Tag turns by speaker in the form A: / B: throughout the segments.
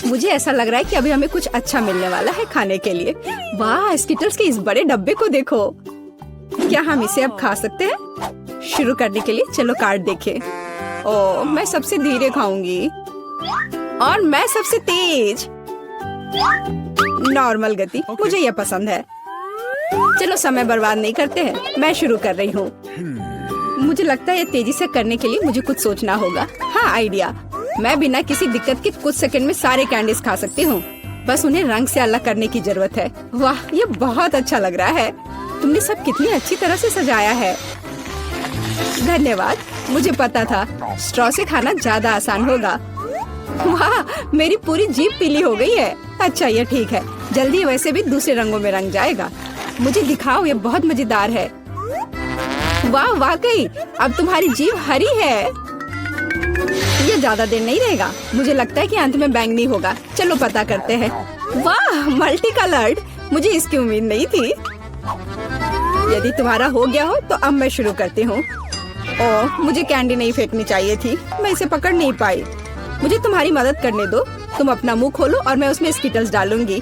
A: मुझे ऐसा लग रहा है कि अभी हमें कुछ अच्छा मिलने वाला है खाने के लिए। वाह, स्किटल्स के इस बड़े डब्बे को देखो। क्या हम इसे अब खा सकते हैं? शुरू करने के लिए चलो कार्ड देखें। ओह, मैं सबसे धीरे खाऊंगी और मैं सबसे तेज। नॉर्मल गति, मुझे यह पसंद है। चलो समय बर्बाद नहीं करते हैं, मैं शुरू कर रही हूँ। मुझे लगता है ये तेजी से करने के लिए मुझे कुछ सोचना होगा। हाँ, आइडिया। मैं बिना किसी दिक्कत के कुछ सेकंड में सारे कैंडीज खा सकती हूँ। बस उन्हें रंग से अलग करने की जरूरत है। वाह, ये बहुत अच्छा लग रहा है। तुमने सब कितनी अच्छी तरह से सजाया है। धन्यवाद, मुझे पता था स्ट्रॉ से खाना ज्यादा आसान होगा। वाह, मेरी पूरी जीभ पीली हो गई है। अच्छा, ये ठीक है, जल्दी वैसे भी दूसरे रंगों में रंग जाएगा। मुझे दिखाओ, ये बहुत मजेदार है। वाह, वाकई अब तुम्हारी जीभ हरी है। ये ज्यादा देर नहीं रहेगा। मुझे लगता है कि अंत में बैंगनी होगा। चलो पता करते हैं। वाह, मल्टी कलर्ड, मुझे इसकी उम्मीद नहीं थी। यदि तुम्हारा हो गया हो तो अब मैं शुरू करती हूँ। ओह, मुझे कैंडी नहीं फेंकनी चाहिए थी, मैं इसे पकड़ नहीं पाई। मुझे तुम्हारी मदद करने दो। तुम अपना मुंह खोलो और मैं उसमें स्किटल्स डालूंगी।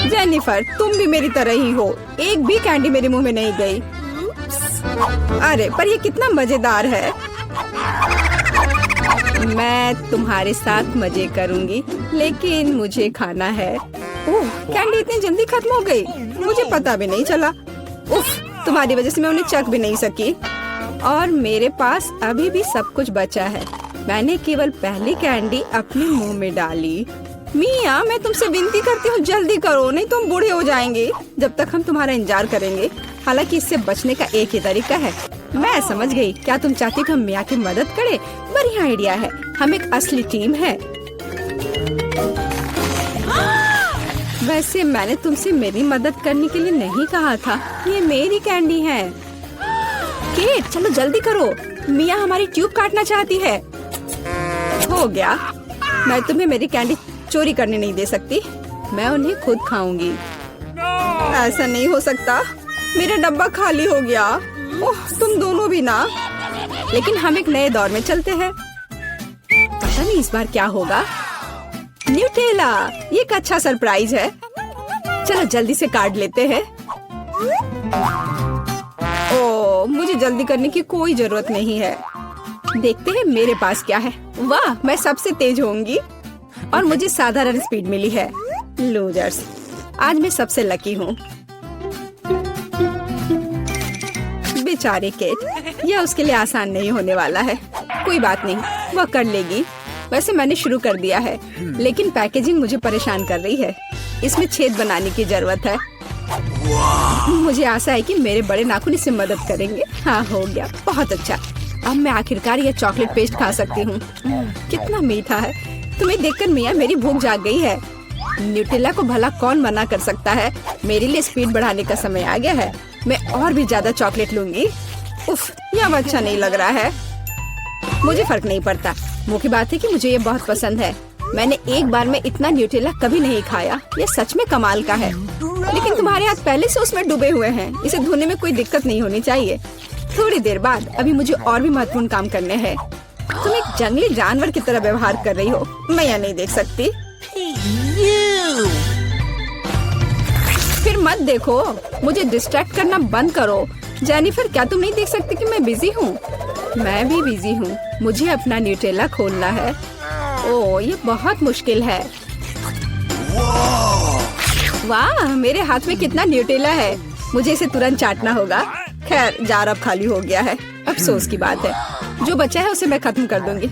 A: जेनिफर, तुम भी मेरी तरह ही हो। एक भी कैंडी मेरे मुंह में नहीं गई। अरे, पर ये कितना मजेदार है। मैं तुम्हारे साथ मजे करूंगी, लेकिन मुझे खाना है। ओह, कैंडी इतनी जल्दी खत्म हो गई, मुझे पता भी नहीं चला। उफ, तुम्हारी वजह से मैं उन्हें चख भी नहीं सकी। और मेरे पास अभी भी सब कुछ बचा है। मैंने केवल पहली कैंडी अपने मुंह में डाली। मिया, मैं तुमसे विनती करती हूँ, जल्दी करो, नहीं तो हम बूढ़े हो जाएंगे जब तक हम तुम्हारा इंतजार करेंगे। हालांकि इससे बचने का एक ही तरीका है। मैं समझ गई। क्या तुम चाहती हो हम मिया की मदद करें? बढ़िया आइडिया है। हम एक असली टीम है। वैसे मैंने तुमसे मेरी मदद करने के लिए नहीं कहा था। ये मेरी कैंडी है। केट, चलो जल्दी करो, मिया हमारी ट्यूब काटना चाहती है। हो गया। मैं तुम्हें मेरी कैंडी चोरी करने नहीं दे सकती। मैं उन्हें खुद खाऊंगी। ऐसा नहीं हो सकता, मेरा डब्बा खाली हो गया। ओह, तुम दोनों भी ना। लेकिन हम एक नए दौर में चलते हैं। पता नहीं इस बार क्या होगा। न्यूटेला, ये एक अच्छा सरप्राइज है। चलो जल्दी से काट लेते हैं। ओह, मुझे जल्दी करने की कोई जरूरत नहीं है। देखते हैं मेरे पास क्या है। वाह, मैं सबसे तेज होंगी और मुझे साधारण स्पीड मिली है। लूजर्स, आज मैं सबसे लकी हूँ। बेचारी केट, यह उसके लिए आसान नहीं होने वाला है। कोई बात नहीं, वह कर लेगी। वैसे मैंने शुरू कर दिया है, लेकिन पैकेजिंग मुझे परेशान कर रही है। इसमें छेद बनाने की जरूरत है। मुझे आशा है कि मेरे बड़े नाखून इससे मदद करेंगे। हाँ, हो गया, बहुत अच्छा। अब मैं आखिरकार यह चॉकलेट पेस्ट खा सकती हूँ। कितना मीठा है। तुम्हें देखकर मिया मेरी भूख जाग गई है। न्यूटेला को भला कौन मना कर सकता है। मेरे लिए स्पीड बढ़ाने का समय आ गया है। मैं और भी ज्यादा चॉकलेट लूंगी। उफ, यह अब अच्छा नहीं लग रहा है। मुझे फर्क नहीं पड़ता। मुख्य बात है कि मुझे ये बहुत पसंद है। मैंने एक बार में इतना न्यूटेला कभी नहीं खाया। ये सच में कमाल का है। लेकिन तुम्हारे हाथ पहले से उसमें डूबे हुए हैं। इसे धोने में कोई दिक्कत नहीं होनी चाहिए। थोड़ी देर बाद अभी मुझे और भी महत्वपूर्ण काम करने हैं। तुम एक जंगली जानवर की तरह व्यवहार कर रही हो। मैं यह नहीं देख सकती। फिर मत देखो, मुझे डिस्ट्रैक्ट करना बंद करो। जेनिफर, क्या तुम नहीं देख सकती कि मैं बिजी हूँ? मैं भी बिजी हूँ। मुझे अपना न्यूटेला खोलना है। ओह, ये बहुत मुश्किल है। वाह, मेरे हाथ में कितना न्यूटेला है। मुझे इसे तुरंत चाटना होगा। खैर, जार अब खाली हो गया है। अफसोस की बात है। जो बचा है उसे मैं खत्म कर दूंगी।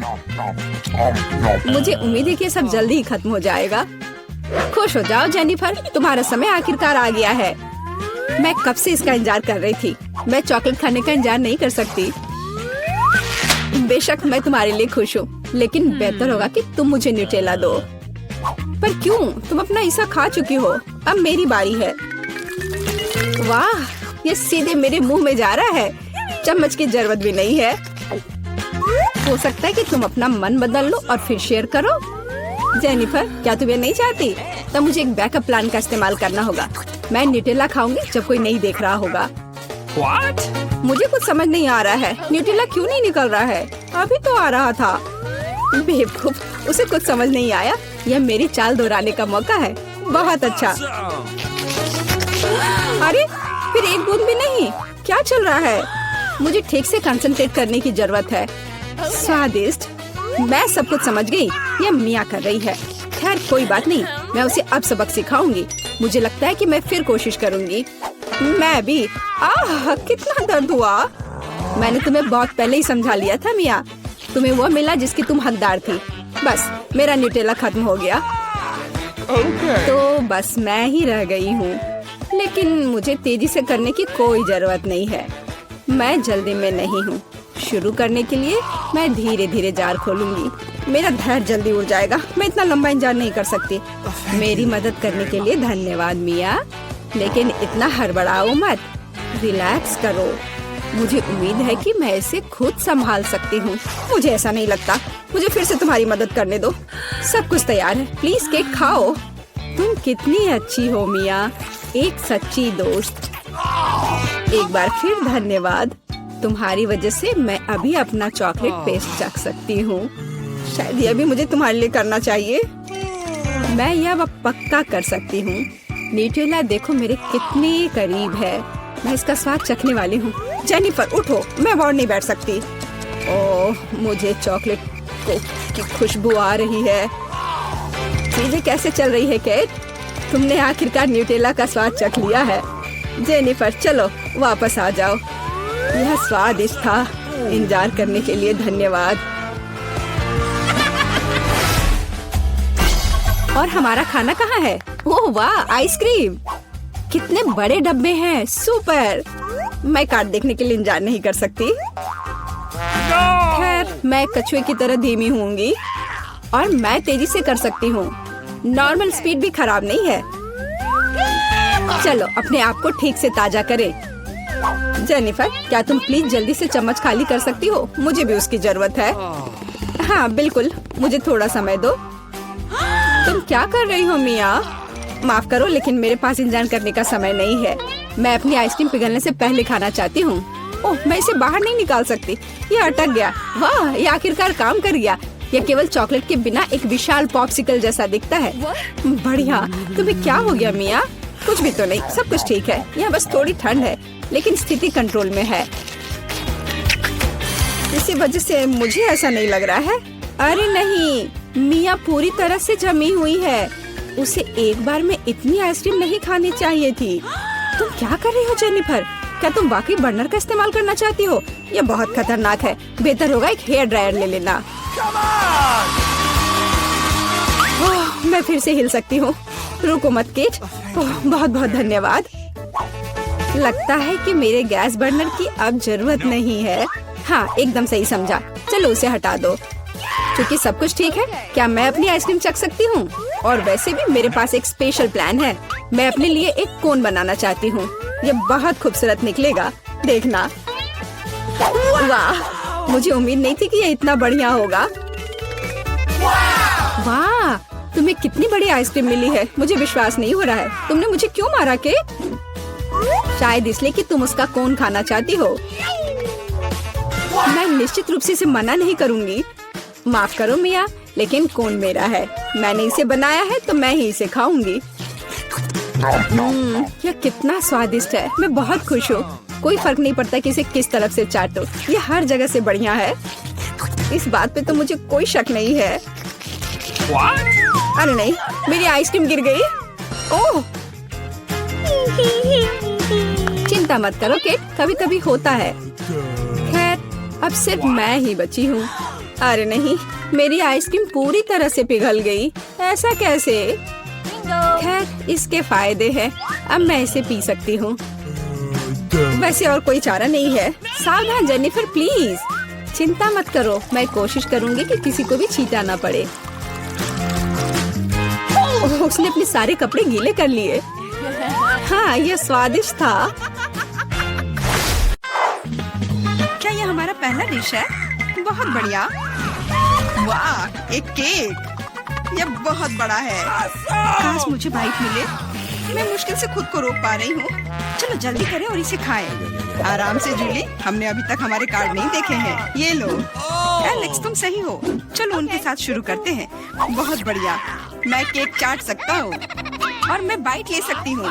A: मुझे उम्मीद है कि सब जल्दी ही खत्म हो जाएगा। खुश हो जाओ जेनिफर, तुम्हारा समय आखिरकार आ गया है। मैं कब से इसका इंतजार कर रही थी। मैं चॉकलेट खाने का इंतजार नहीं कर सकती। बेशक मैं तुम्हारे लिए खुश हूँ, लेकिन बेहतर होगा कि तुम मुझे न्यूटेला दो। पर क्यों? तुम अपना हिस्सा खा चुकी हो। अब मेरी बारी है। वाह, ये सीधे मेरे मुंह में जा रहा है। चम्मच की जरूरत भी नहीं है। हो सकता है कि तुम अपना मन बदल लो और फिर शेयर करो। जेनिफर, क्या तुम ये नहीं चाहती? तब मुझे एक बैकअप प्लान का इस्तेमाल करना होगा। मैं न्यूटेला खाऊंगी जब कोई नहीं देख रहा होगा। What? मुझे कुछ समझ नहीं आ रहा है। न्यूटेला क्यों नहीं निकल रहा है? अभी तो आ रहा था। बेवकूफ, उसे कुछ समझ नहीं आया। यह मेरी चाल दोहराने का मौका है। बहुत अच्छा। अरे फिर एक बूंद भी नहीं। क्या चल रहा है? मुझे ठीक से कंसंट्रेट करने की जरूरत है। स्वादिष्ट। मैं सब कुछ समझ गई। यह मिया कर रही है। खैर कोई बात नहीं, मैं उसे अब सबक सिखाऊंगी। मुझे लगता है कि मैं फिर कोशिश करूंगी। मैं भी। आह कितना दर्द हुआ। मैंने तुम्हें बहुत पहले ही समझा लिया था मिया। तुम्हें वो मिला जिसकी तुम हकदार थी। बस मेरा न्यूटेला खत्म हो गया। तो बस मैं ही रह गई हूँ। लेकिन मुझे तेजी से करने की कोई जरूरत नहीं है। मैं जल्दी में नहीं हूँ। शुरू करने के लिए मैं धीरे धीरे जार खोलूंगी। मेरा धैर्य जल्दी उड़ जाएगा। मैं इतना लंबा इंतजार नहीं कर सकती। मेरी मदद करने के लिए धन्यवाद मिया, लेकिन इतना हड़बड़ाओ मत। रिलैक्स करो। मुझे उम्मीद है कि मैं इसे खुद संभाल सकती हूँ। मुझे ऐसा नहीं लगता। मुझे फिर से तुम्हारी मदद करने दो। सब कुछ तैयार है। प्लीज केक खाओ। तुम कितनी अच्छी हो मिया, एक सच्ची दोस्त। एक बार फिर धन्यवाद। तुम्हारी वजह से मैं अभी अपना चॉकलेट पेस्ट चख सकती हूँ। शायद यह भी मुझे तुम्हारे लिए करना चाहिए। मैं यह अब पक्का कर सकती हूँ। न्यूटेला देखो मेरे कितने करीब है। मैं इसका स्वाद चखने वाली हूँ। जेनिफर उठो, मैं और नहीं बैठ सकती। ओह मुझे चॉकलेट की खुशबू आ रही है। चीजें कैसे चल रही है केट? तुमने आखिरकार न्यूटेला का स्वाद चख लिया है। जेनिफर चलो वापस आ जाओ। यह स्वादिष्ट था। इंतजार करने के लिए धन्यवाद। और हमारा खाना कहाँ है? ओह वाह, आइसक्रीम। कितने बड़े डब्बे हैं। सुपर। मैं कार्ड देखने के लिए इंतजार नहीं कर सकती। खैर मैं कछुए की तरह धीमी होंगी और मैं तेजी से कर सकती हूँ। नॉर्मल स्पीड भी खराब नहीं है। चलो अपने आप को ठीक से ताजा करें। जेनिफर क्या तुम प्लीज जल्दी से चम्मच खाली कर सकती हो? मुझे भी उसकी जरूरत है। हाँ बिल्कुल, मुझे थोड़ा समय दो। तुम क्या कर रही हो मिया? माफ करो लेकिन मेरे पास इंतजार करने का समय नहीं है। मैं अपनी आइसक्रीम पिघलने से पहले खाना चाहती हूँ। ओह मैं इसे बाहर नहीं निकाल सकती। ये अटक गया। वाह ये आखिरकार काम कर गया। यह केवल चॉकलेट के बिना एक विशाल पॉप्सिकल जैसा दिखता है। बढ़िया। तुम्हें क्या हो गया मिया? कुछ भी तो नहीं, सब कुछ ठीक है। यहाँ बस थोड़ी ठंड है लेकिन स्थिति कंट्रोल में है। इसी वजह से मुझे ऐसा नहीं लग रहा है। अरे नहीं, मिया पूरी तरह से जमी हुई है। उसे एक बार में इतनी आइसक्रीम नहीं खानी चाहिए थी। तुम क्या कर रही हो जेनिफर? क्या तुम वाकई बर्नर का इस्तेमाल करना चाहती हो? यह बहुत खतरनाक है। बेहतर होगा एक हेयर ड्रायर ले लेना। मैं फिर से हिल सकती हूँ। रुको मत केट। बहुत बहुत धन्यवाद। लगता है कि मेरे गैस बर्नर की अब जरूरत नहीं है। हाँ एकदम सही समझा। चलो उसे हटा दो। क्योंकि सब कुछ ठीक है, क्या मैं अपनी आइसक्रीम चख सकती हूँ? और वैसे भी मेरे पास एक स्पेशल प्लान है। मैं अपने लिए एक कोन बनाना चाहती हूँ। ये बहुत खूबसूरत निकलेगा, देखना। वाह, मुझे उम्मीद नहीं थी कि ये इतना बढ़िया होगा। वाह, तुम्हें कितनी बड़ी आइसक्रीम मिली है। मुझे विश्वास नहीं हो रहा है। तुमने मुझे क्यों मारा के? शायद इसलिए कि तुम उसका कोन खाना चाहती हो। मैं निश्चित रूप से इसे मना नहीं करूँगी। माफ करो मिया, लेकिन कोन मेरा है। मैंने इसे बनाया है तो मैं ही इसे खाऊंगी। यह कितना स्वादिष्ट है। मैं बहुत खुश हूँ। कोई फर्क नहीं पड़ता कि इसे किस तरफ से चाटो। ये हर जगह से बढ़िया है। इस बात पे तो मुझे कोई शक नहीं है। अरे नहीं, मेरी आइसक्रीम गिर गई। ओह, चिंता मत करो केट, कभी कभी होता है। खैर अब सिर्फ मैं ही बची हूँ। अरे नहीं, मेरी आइसक्रीम पूरी तरह से पिघल गई। ऐसा कैसे? खैर इसके फायदे हैं। अब मैं इसे पी सकती हूँ। वैसे और कोई चारा नहीं है। सावधान जेनिफर प्लीज। चिंता मत करो, मैं कोशिश करूँगी कि किसी को भी छींटा ना पड़े। उसने अपने सारे कपड़े गीले कर लिए। हाँ यह स्वादिष्ट था।
B: क्या यह हमारा पहला डिश है? बहुत बढ़िया। वाह, एक केक। यह बहुत बड़ा है। काश मुझे बाइट मिले। मैं मुश्किल से खुद को रोक पा रही हूँ। चलो जल्दी करें और इसे खाएं। आराम से जूली, हमने अभी तक हमारे कार्ड नहीं देखे हैं। ये लो। एलेक्स तुम सही हो। चलो उनके साथ शुरू करते हैं। बहुत बढ़िया। मैं केक चाट सकता हूँ और मैं बाइट ले सकती हूँ।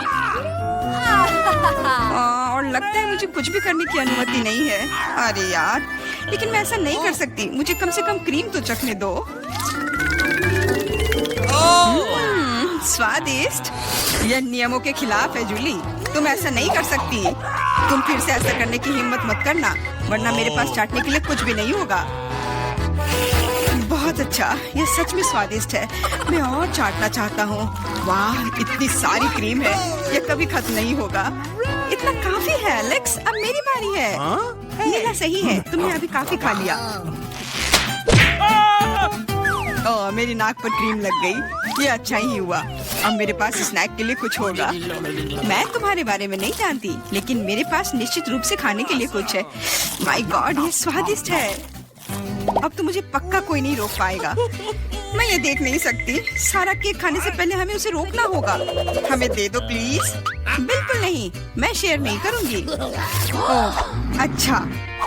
B: और लगता है मुझे कुछ भी करने की अनुमति नहीं है। अरे यार, लेकिन मैं ऐसा नहीं कर सकती। मुझे कम से कम क्रीम तो चखने दो। स्वादिष्ट। यह नियमों के खिलाफ है जूली, तुम ऐसा नहीं कर सकती। तुम फिर से ऐसा करने की हिम्मत मत करना, वरना मेरे पास चाटने के लिए कुछ भी नहीं होगा। बहुत अच्छा, यह सच में स्वादिष्ट है। मैं और चाटना चाहता हूँ। वाह, इतनी सारी क्रीम है, यह कभी खत्म नहीं होगा। इतना काफी है एलेक्स, अब मेरी बारी है। नीला सही है, तुमने अभी काफी खा लिया। ओह, मेरी नाक पर क्रीम लग गई। ये अच्छा ही हुआ। अब मेरे पास स्नैक के लिए कुछ होगा। मैं तुम्हारे बारे में नहीं जानती, लेकिन मेरे पास निश्चित रूप से खाने के लिए कुछ है। माय गॉड, ये स्वादिष्ट है। अब तो मुझे पक्का कोई नहीं रोक पाएगा। मैं ये देख नहीं सकती। सारा केक खाने से पहले हमें उसे रोकना होगा। हमें दे दो प्लीज। बिल्कुल नहीं, मैं शेयर नहीं करूंगी। ओह अच्छा,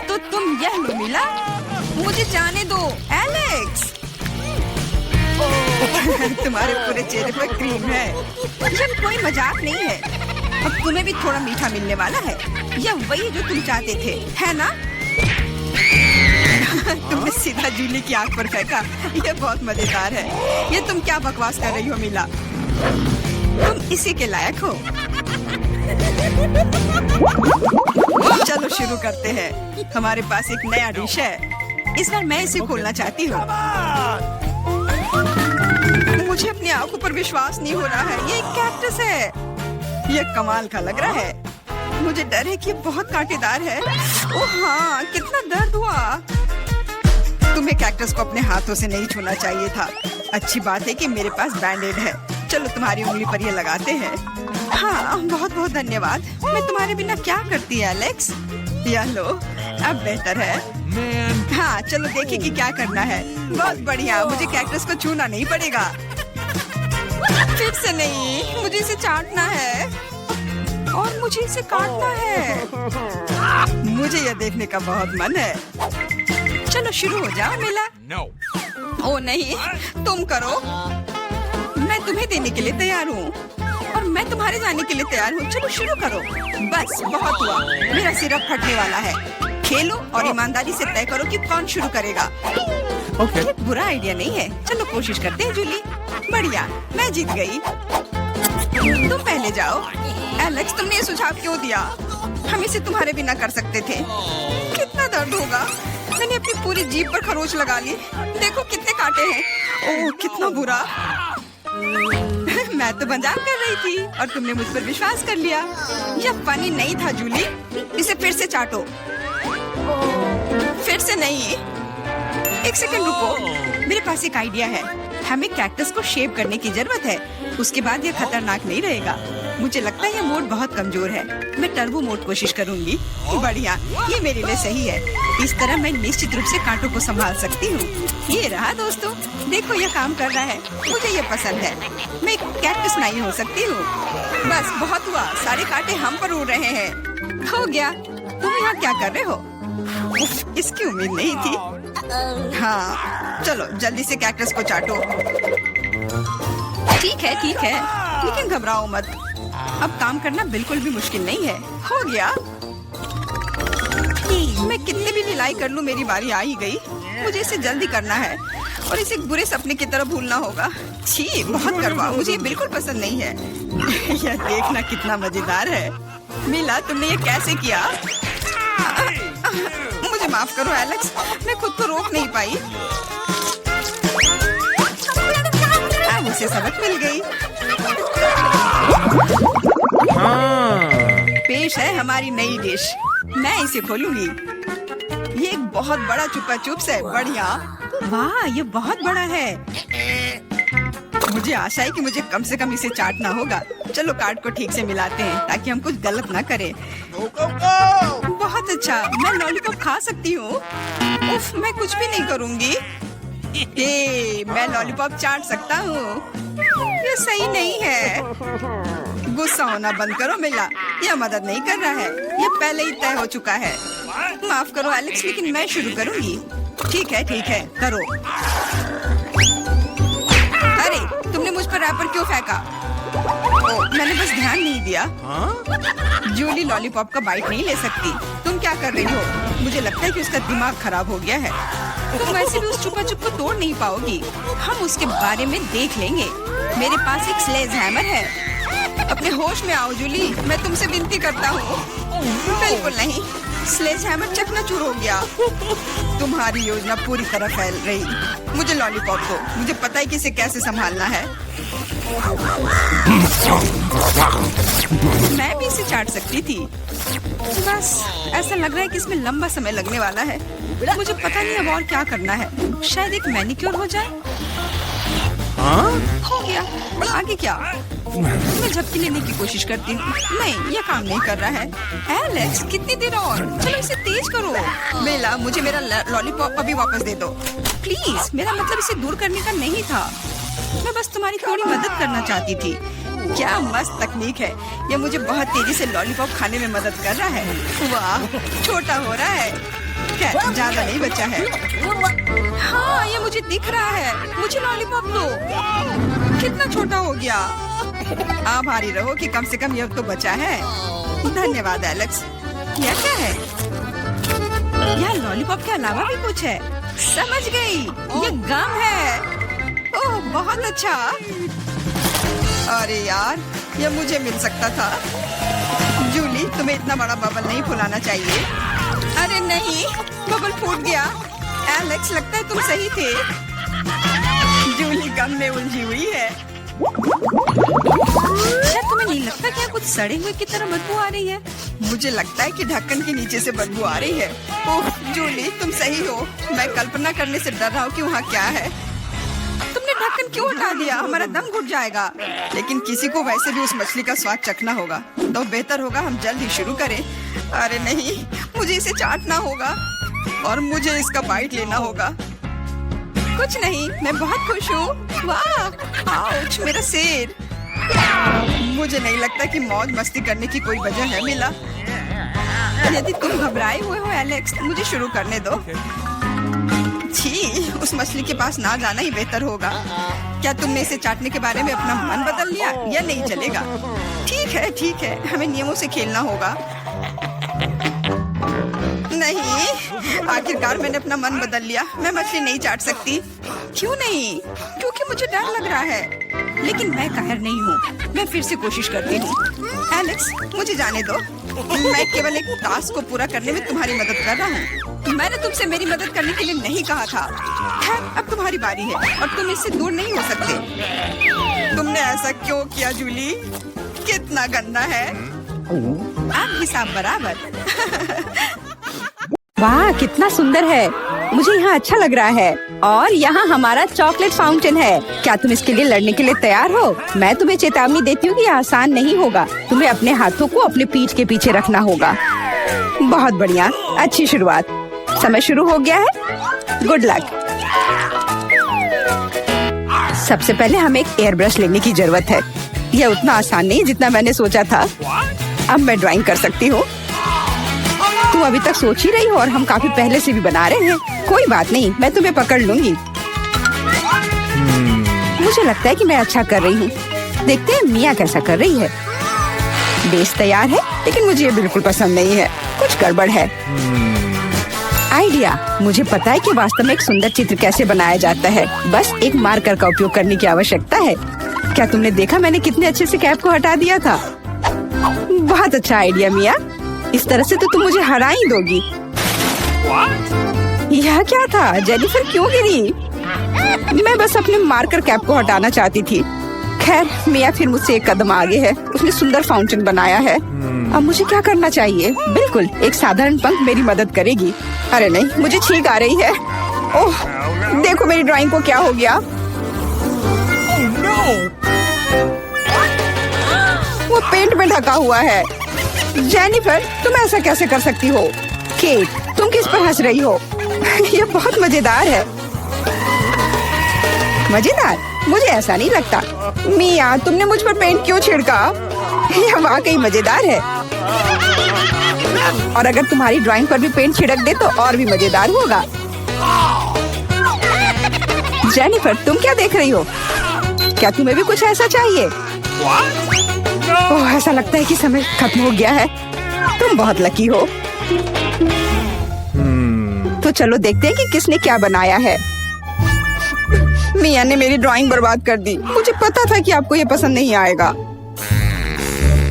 B: तो तुम यह लो मिला। मुझे जाने दो एलेक्स। तुम्हारे पूरे चेहरे पर क्रीम है। यह कोई मजाक नहीं है। अब तुम्हें भी थोड़ा मीठा मिलने वाला है। यह वही जो तुम चाहते थे, है ना? तुमने सीधा जूली की आंख पर फेंका। यह बहुत मजेदार है। ये तुम क्या बकवास कर रही हो मिला? तुम इसी के लायक हो। चलो शुरू करते हैं। हमारे पास एक नया डिश है। इस बार मैं इसे खोलना चाहती हूँ। मुझे अपनी आंखों पर विश्वास नहीं हो रहा है। ये एक कैक्टस है। ये कमाल का लग रहा है। मुझे डर है कि ये बहुत कांटेदार है। ओह हाँ, कितना दर्द हुआ। तुम्हें कैक्टस को अपने हाथों से नहीं छूना चाहिए था। अच्छी बात है कि मेरे पास बैंडेड है। चलो तुम्हारी उंगली पर ये लगाते हैं। हाँ, बहुत बहुत धन्यवाद। मैं तुम्हारे बिना क्या करती एलेक्स? यह लो, अब बेहतर है। हाँ, चलो देखें कि क्या करना है। बहुत बढ़िया, मुझे कैक्टस को छूना नहीं पड़ेगा। फिर से नहीं, मुझे इसे चाटना है और मुझे इसे काटना है। मुझे यह देखने का बहुत मन है। चलो शुरू हो जाओ मिला। ओ नहीं, तुम करो। मैं तुम्हें देने के लिए तैयार हूँ और मैं तुम्हारे जाने के लिए तैयार हूँ। चलो शुरू करो। बस बहुत हुआ, मेरा सिरप फटने वाला है। खेलो और ईमानदारी से तय करो कि कौन शुरू करेगा। ये बुरा आइडिया नहीं है। चलो कोशिश करते हैं जूली। बढ़िया, मैं जीत गई। तुम पहले जाओ। एलेक्स, तुमने ये सुझाव क्यों दिया? हम इसे तुम्हारे बिना कर सकते थे। कितना दर्द होगा। मैंने अपनी पूरी जीभ पर खरोच लगा ली। देखो कितने कांटे हैं। ओह कितना बुरा। मैं तो मजाक कर रही थी और तुमने मुझ पर विश्वास कर लिया। यह फनी नहीं था जूली। इसे फिर से चाटो। फिर से नहीं। एक सेकंड रुको, मेरे पास एक आइडिया है। हमें कैक्टस को शेप करने की जरूरत है। उसके बाद यह खतरनाक नहीं रहेगा। मुझे लगता है यह मोड बहुत कमजोर है। मैं टर्बो मोड कोशिश करूंगी। बढ़िया, ये मेरे लिए सही है। इस तरह मैं निश्चित रूप से कांटों को संभाल सकती हूँ। ये रहा दोस्तों, देखो यह काम कर रहा है। मुझे ये पसंद है। मैं एक कैक्टस नहीं हो सकती हूँ। बस बहुत हुआ, सारे कांटे हम पर उड़ रहे हैं। हो गया। तुम यहाँ क्या कर रहे हो? उफ, इसकी उम्मीद नहीं थी। हाँ, चलो जल्दी से कैक्टस को चाटो। ठीक है, लेकिन घबराओ मत। अब काम करना बिल्कुल भी मुश्किल नहीं है। हो गया। मैं कितने भी ढिलाई कर लूं, मेरी बारी आ ही गई। मुझे इसे जल्दी करना है और इसे बुरे सपने की तरह भूलना होगा। छी, बहुत कड़वा, मुझे ये बिल्कुल पसंद नहीं है। यह देखना कितना मजेदार है। मिला, तुमने ये कैसे किया? मुझे माफ करो एलेक्स, मैं खुद को रोक नहीं पाई। अब उसे सबक मिल गई। पेश है हमारी नई डिश। मैं इसे खोलूंगी। ये एक बहुत बड़ा चुपा चुप्स है। बढ़िया। वाह, ये बहुत बड़ा है। मुझे आशा है कि मुझे कम से कम इसे चाटना होगा। चलो कार्ड को ठीक से मिलाते हैं ताकि हम कुछ गलत ना करें। बहुत अच्छा, मैं लॉलीपॉप खा सकती हूँ। उफ, मैं कुछ भी नहीं करूँगी। मैं लॉलीपॉप चाट सकता हूँ। ये सही नहीं है। गुस्सा होना बंद करो मिला, यह मदद नहीं कर रहा है। यह पहले ही तय हो चुका है। माफ करो एलेक्स, लेकिन मैं शुरू करूँगी। ठीक है, करो। अरे, तुमने मुझ क्यों फेंका? ओ, मैंने बस ध्यान नहीं दिया। जूली लॉलीपॉप का बाइट नहीं ले सकती। तुम क्या कर रही हो? मुझे लगता है कि उसका दिमाग खराब हो गया है। तुम वैसे भी उस चुपा चुप को तोड़ नहीं पाओगी। हम उसके बारे में देख लेंगे। मेरे पास एक स्लेज हैमर है। अपने होश में आओ जूली, मैं तुमसे विनती करता हूँ। बिल्कुल नहीं, स्लेज हैमर चकनाचूर हो गया। तुम्हारी योजना पूरी तरह फैल रही। मुझे लॉलीपॉप दो, मुझे पता है कि इसे कैसे संभालना है। मैं भी इसे चाट सकती थी। बस ऐसा लग रहा है कि इसमें लंबा समय लगने वाला है। मुझे पता नहीं अब और क्या करना है। शायद एक मैनिक्योर हो जाए। हो गया। आगे क्या? मैं झपकी लेने की कोशिश करती हूँ। नहीं, ये काम नहीं कर रहा है। एलेक्स, कितनी देर और? चलो इसे तेज करो। बेला, मुझे मेरा लॉलीपॉप अभी वापस दे दो प्लीज। मेरा मतलब इसे दूर करने का नहीं था। मैं बस तुम्हारी थोड़ी मदद करना चाहती थी। क्या मस्त तकनीक है। ये मुझे बहुत तेजी से लॉलीपॉप खाने में मदद कर रहा है। वाह, छोटा हो रहा है। क्या ज्यादा नहीं बचा है? हाँ, ये मुझे दिख रहा है। मुझे लॉलीपॉप दो। कितना छोटा हो गया। आभारी रहो कि कम से कम ये तो बचा है। धन्यवाद एलेक्स। यह क्या है? यहाँ लॉलीपॉप के अलावा भी कुछ है। समझ गई, ये गम है। ओह, बहुत अच्छा। अरे यार, ये मुझे मिल सकता था। जूली, तुम्हें इतना बड़ा बबल नहीं फुलाना चाहिए। अरे नहीं, बबल फूट गया। एलेक्स, लगता है तुम सही थे। जूली गम में उलझी हुई है। क्या तुम्हें नहीं लगता कि कुछ सड़े हुए की तरह बदबू आ रही है? मुझे लगता है कि ढक्कन के नीचे से बदबू आ रही है। ओह जूली, तुम सही हो। मैं कल्पना करने से डर रहा हूँ कि वहाँ क्या है। तुमने ढक्कन क्यों हटा दिया? हमारा दम घुट जाएगा। लेकिन किसी को वैसे भी उस मछली का स्वाद चखना होगा, तो बेहतर होगा हम जल्द ही शुरू करें। अरे नहीं, मुझे इसे चाटना होगा और मुझे इसका बाइट लेना होगा। कुछ नहीं, मैं बहुत खुश हूँ। वाह, आउच, मेरा सिर। मुझे नहीं लगता कि मौज मस्ती करने की कोई वजह है मिला। यदि तुम घबराए हुए हो एलेक्स, मुझे शुरू करने दो। छी, उस मछली के पास ना जाना ही बेहतर होगा। क्या तुमने इसे चाटने के बारे में अपना मन बदल लिया? या नहीं चलेगा? ठीक है, हमें नियमों से खेलना होगा। नहीं, आखिरकार मैंने अपना मन बदल लिया। मैं मछली नहीं चाट सकती। क्यों नहीं? क्योंकि मुझे डर लग रहा है। लेकिन मैं कायर नहीं हूँ। मैं फिर से कोशिश करती हूँ। एलेक्स, मुझे जाने दो। मैं केवल एक टास्क को पूरा करने में तुम्हारी मदद कर रहा हूँ। मैंने तुमसे मेरी मदद करने के लिए नहीं कहा था। खैर, अब तुम्हारी बारी है और तुम इससे दूर नहीं हो सकते। तुमने ऐसा क्यों किया जूली? कितना गंदा है। अब हिसाब बराबर।
A: वाह, कितना सुंदर है। मुझे यहाँ अच्छा लग रहा है। और यहाँ हमारा चॉकलेट फाउंटेन है। क्या तुम इसके लिए लड़ने के लिए तैयार हो? मैं तुम्हें चेतावनी देती हूँ कि आसान नहीं होगा। तुम्हें अपने हाथों को अपने पीठ के पीछे रखना होगा। बहुत बढ़िया, अच्छी शुरुआत। समय शुरू हो गया है। Good luck. सबसे पहले हमें एक एयर ब्रश लेने की जरूरत है। यह उतना आसान नहीं जितना मैंने सोचा था। अब मैं ड्राइंग कर सकती हूँ। तुम अभी तक सोच ही रही हो और हम काफी पहले से भी बना रहे हैं। कोई बात नहीं, मैं तुम्हें पकड़ लूंगी। मुझे लगता है कि मैं अच्छा कर रही हूँ। देखते हैं मिया कैसा कर रही है। बेस तैयार है, लेकिन मुझे ये बिल्कुल पसंद नहीं है। कुछ गड़बड़ है। आइडिया, मुझे पता है कि वास्तव में एक सुंदर चित्र कैसे बनाया जाता है। बस एक मार्कर का उपयोग करने की आवश्यकता है। क्या तुमने देखा मैंने कितने अच्छे से कैप को हटा दिया था? बहुत अच्छा आइडिया मिया। इस तरह से तो तुम मुझे हरा ही दोगी। यह क्या था? जेनिफर क्यों गिरी? मैं बस अपने मार्कर कैप को हटाना चाहती थी। खैर, मिया फिर मुझसे एक कदम आगे है। उसने सुंदर फाउंटेन बनाया है। अब मुझे क्या करना चाहिए? बिल्कुल, एक साधारण पंख मेरी मदद करेगी। अरे नहीं, मुझे छींक आ रही है। ओह, देखो मेरी ड्राइंग को क्या हो गया। वो पेंट में ढका हुआ है। जेनिफर, तुम ऐसा कैसे कर सकती हो? केट, तुम किस पर हंस रही हो? ये बहुत मजेदार है। मजेदार? मुझे ऐसा नहीं लगता। मिया, तुमने मुझ पर पेंट क्यों छिड़का? यह वाकई मजेदार है। और अगर तुम्हारी ड्राइंग पर भी पेंट छिड़क दे तो और भी मजेदार होगा। जेनिफर, तुम क्या देख रही हो? क्या तुम्हें भी कुछ ऐसा चाहिए? ओह, ऐसा लगता है कि समय खत्म हो गया है। तुम बहुत लकी हो। तो चलो देखते हैं कि किसने क्या बनाया है। मिया ने मेरी ड्राइंग बर्बाद कर दी। मुझे पता था कि आपको ये पसंद नहीं आएगा।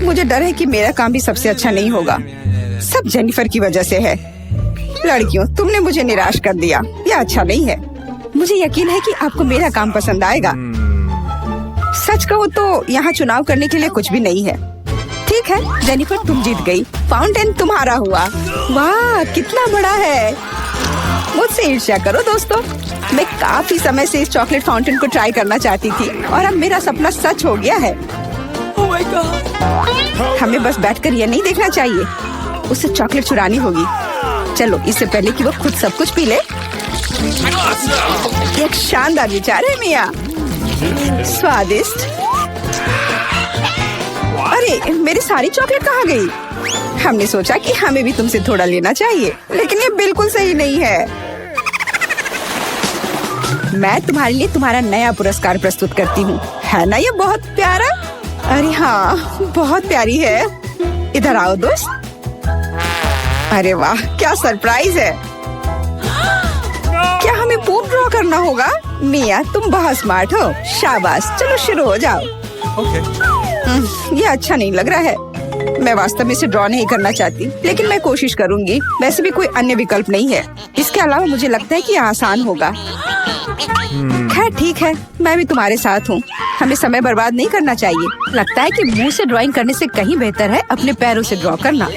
A: मुझे डर है कि मेरा काम भी सबसे अच्छा नहीं होगा। सब जेनिफर की वजह से है। लड़कियों, तुमने मुझे निराश कर दिया। यह अच्छा नहीं है। मुझे यकीन है कि आपको मेरा काम पसंद आएगा। सच कहो तो यहाँ चुनाव करने के लिए कुछ भी नहीं है। ठीक है जेनिफर, तुम जीत गई। फाउंटेन तुम्हारा हुआ। वाह, कितना बड़ा है। मुझसे ईर्ष्या करो दोस्तों। मैं काफी समय से इस चॉकलेट फाउंटेन को ट्राई करना चाहती थी और अब मेरा सपना सच हो गया है।
B: Oh my God!
A: हमें बस बैठकर यह नहीं देखना चाहिए, उसे चॉकलेट चुरानी होगी। चलो, इससे पहले कि वो खुद सब कुछ पी ले। एक शानदार विचार है मिया। स्वादिष्ट। अरे, मेरी सारी चॉकलेट कहाँ गई? हमने सोचा कि हमें भी तुमसे थोड़ा लेना चाहिए, लेकिन ये बिल्कुल सही नहीं है। मैं तुम्हारे लिए तुम्हारा नया पुरस्कार प्रस्तुत करती हूँ। है ना ये बहुत प्यारा? अरे हाँ, बहुत प्यारी है। इधर आओ दोस्त। अरे वाह, क्या सरप्राइज है। क्या हमें पूप ड्रॉ करना होगा? मिया, तुम बहुत स्मार्ट हो। शाबाश, चलो शुरू हो जाओ। ये अच्छा नहीं लग रहा है। मैं वास्तव में इसे ड्रॉ नहीं करना चाहती, लेकिन मैं कोशिश करूंगी। वैसे भी कोई अन्य विकल्प नहीं है। इसके अलावा मुझे लगता है कि आसान होगा। खैर ठीक है, मैं भी तुम्हारे साथ हूँ। हमें समय बर्बाद नहीं करना चाहिए। लगता है कि मुंह से ड्राइंग करने से कहीं बेहतर है अपने पैरों से ड्रॉ करना।